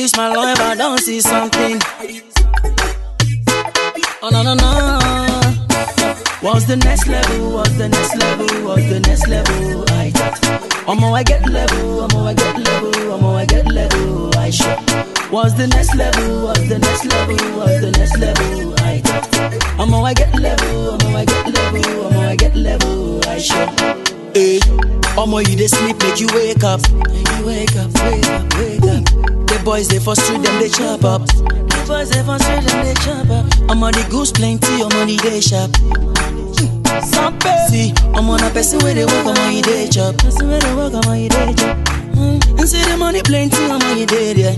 twist my life, I don't see something. Oh no no no. What's the next level? What's the next level? What's the next level? I thought. Omo I get level. Omo I get level. Omo I get level. I sure. What's the next level? What's the next level? What's the next level? I thought. Omo I get level. Omo I get level. Omo I get level. I sure. Hey, Omo you dey sleep, make you wake up. You wake up, wake up, wake up. The boys they for street, them they chop up. The boys they for street, them they chop up. Omo the goose plenty, Omo the day shop. Sampe. See, Omo na person where they work, Omo you day chop. Person where they work, Omo you day chop. And see the money plenty, Omo you day there.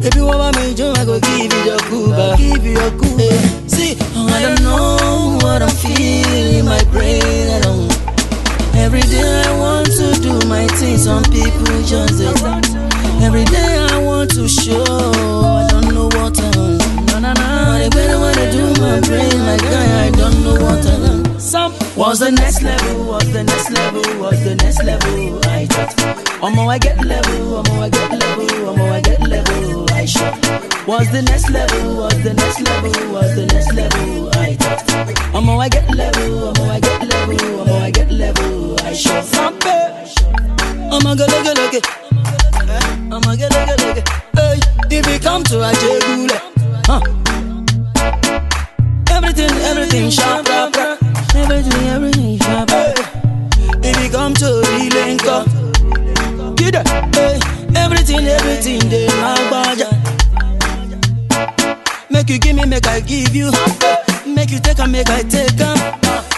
If you want me, Joe, I go give you your Cuba. Give you your Cuba. See, I don't know what I'm feeling in my brain. I don't. Every day I want to do my thing. Some people just say. Every day I want to show. I don't know what I want. No. They better when I do my brain. My guy, I don't know what I want. What's the next level? What's the next level? What's the next level? I thought. Omo I get level. Omo I get level. Omo I get level. I sure. What's the next level? What's the next level? What's the next level? I thought. Omo I get level. Omo I get level. Omo I get level. I sure. Sampe. Omo go look it. Omo go look it. Hey, if we come to a jegule, everything sharp, sharp, sharp. Everything sharp. Hey. If we come to Rilenko, get it. Hey, everything they magbaja. Make you give me, make I give you. Make you take and make I take em.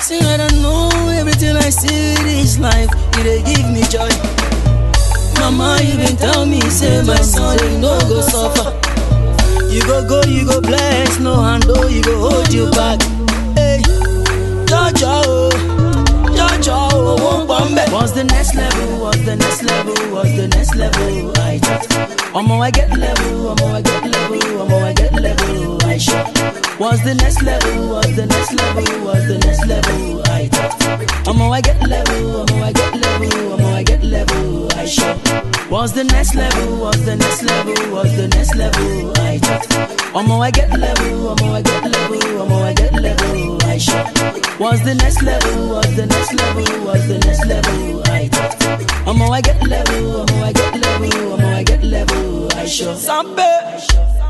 See, I don't know everything I see this life. They give me joy. Mama even tell me, say my son, you no go suffer. You go, you go bless, no hand, oh, you go hold you back. Hey, Jojo, won't bomb it. What's the next level? What's the next level? What's the next level? I thought. Omo I get level. Omo I get level. Omo I get level. I sure. What's the next level? What's the next level? What's the next level? I thought. Omo I get level. Omo I get level. Omo I get level. I sure. What's the next level? What's the next level? What's the next level? I thought. Omo I get level. Omo I get level. Omo I get level. I sure. What's the next level? What's the next level? What's the next level? I thought. Omo I get level. Omo I get level. Omo I get level. I sure. Sampe.